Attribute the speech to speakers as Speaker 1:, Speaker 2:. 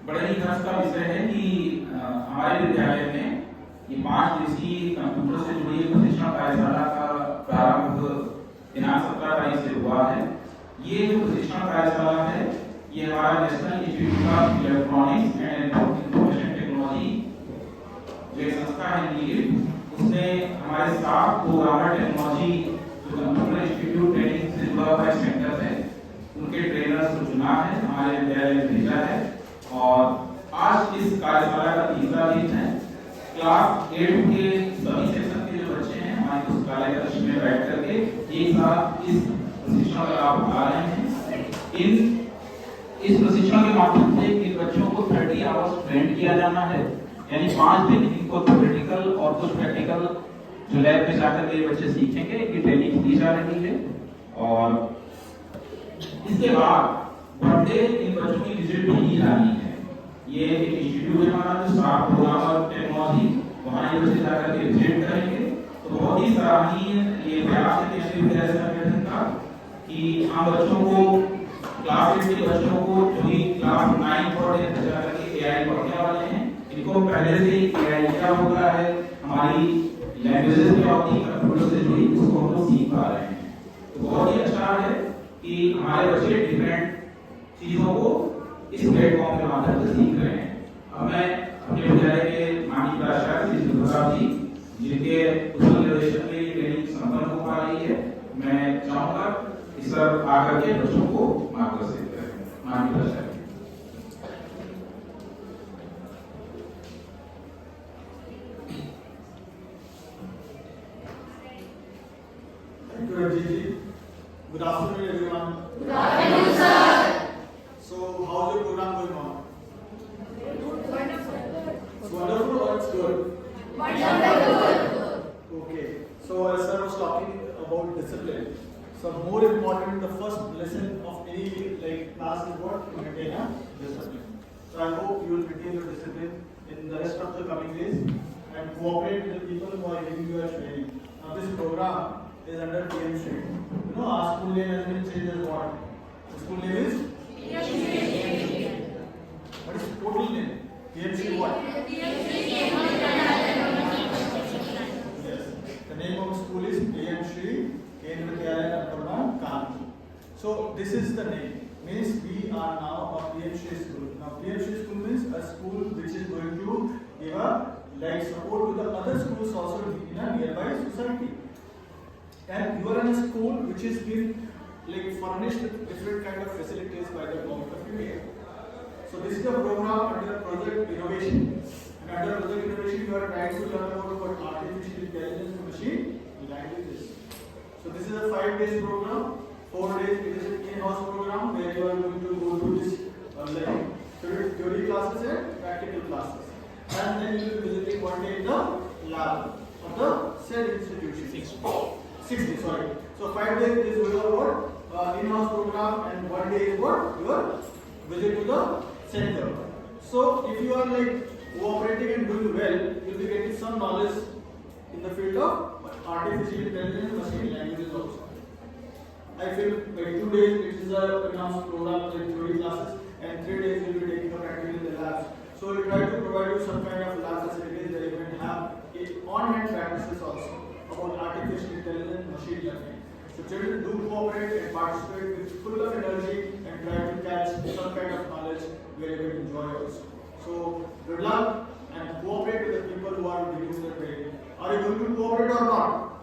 Speaker 1: बड़े ही हर्ष का विषय है कि हमारे विद्यालय में ये 5 दिवसीय कंप्यूटर से जुड़ी प्रशिक्षण कार्यशाला का प्रारंभ दिनांक 17 तारीख से हुआ है। ये जो प्रशिक्षण कार्यशाला है ये हमारा national institute of electronics and information technology जो एक संस्था है नीट, उसने हमारे स्टाफ प्रोग्रामर टेक्नोलॉजी जो कंप्यूटर इंस्टीट्यूट ट्रेनिंग से जुड़ा हुआ सेंटर है उनके ट्रेनर्स को चुना है, हमारे विद्यालय में भेजा है। और आज इस कार्यशाला का तीसरा दिन है। क्लास 8 के सभी सेक्शन के जो बच्चे हैं हमारे पुस्तकालय कक्ष में बैठ करके एक साथ इस प्रशिक्षण का लाभ उठा रहे हैं। इस प्रशिक्षण के माध्यम से इन बच्चों को 30 आवर्स ट्रेन किया जाना है, यानी 5 दिन इनको थ्योरेटिकल और कुछ प्रैक्टिकल जो लैब में जाकर के बच्चे सीखेंगे, इनकी ट्रेनिंग दी जा रही है। और इसके बाद वनडे इन बच्चों की विजिट भी की जा रही है। ये एक इंस्टीट्यूट है हमारा जो स्टाफ प्रोग्रामर टेक्नोलॉजी, वहाँ ये बच्चे जाकर के विजिट करेंगे। तो बहुत ही सराहनीय ये प्रयास है केंद्रीय विद्यालय संगठन का कि हम बच्चों को क्लास 8 के बच्चों को जो भी क्लास 9 और 10 जाकर के एआई पढ़ने वाले हैं, इनको पहले से ही एआई क्या होता है, हमारी लैंग्वेजेस क्या होती है कंप्यूटर से जुड़ी, उसको हम लोग सीख पा रहे हैं। तो बहुत ही अच्छा है कि हमारे बच्चे डिफरेंट चीजों को इस प्लेटफॉर्म के माध्यम से सीख रहे हैं। अब मैं अपने विद्यालय के माननीय प्राचार्य श्री सुब्रत जी जिनके कुशल निर्देशन में ये ट्रेनिंग संपन्न हो पा रही है, मैं चाहूंगा कि सर आकर के बच्चों को मार्गदर्शित करें। माननीय प्राचार्य।
Speaker 2: Thank you, Rajesh. Good afternoon, everyone.
Speaker 3: Good afternoon, sir.
Speaker 2: So, how's your program going on?
Speaker 3: Wonderful.
Speaker 2: It's wonderful or it's good?
Speaker 3: Wonderful.
Speaker 2: Okay. So, as sir was talking about discipline, so more important, the first lesson of any class is what? To maintain a discipline. So, I hope you will maintain your discipline in the rest of the coming days and cooperate with the people who are giving you a training. Now, this program is under PM Street. You know, our school name has been changed as what? The school name is? What is the total name? PM Street what? Yes. The name of the school is PM Street Kendra Vidyalaya number 1, Kanpur. So this is the name. Means we are now a PM Street school. Now PM Street school means a school which is going to give a support to the other schools also in a nearby society. And you are in a school which is been furnished with different kind of facilities by the government of India. So this is a program under Project Innovation. And under Project Innovation, you are trying to learn about what artificial intelligence and machine languages. So this is a 5 days program. 4 days it is an in-house program where you are going to go through this theory classes and practical classes. And then you will be visiting 1 day in the lab of the said institution. 6 days, sorry. So 5 days is your what? In-house program, and 1 day is what? Your visit to the center. So if you are cooperating and doing well, you will be getting some knowledge in the field of artificial intelligence and machine languages also. I feel 2 days it is a in-house program like theory classes, and 3 days you will be taking a practical in the labs. So we try to provide you some kind of lab facilities that you can have on-hand practices also about artificial intelligence and machine learning. So children do cooperate and participate with full of energy and try to catch some kind of knowledge where you will enjoy also. So good luck and cooperate with the people who are giving you the training. Are you going to cooperate or not?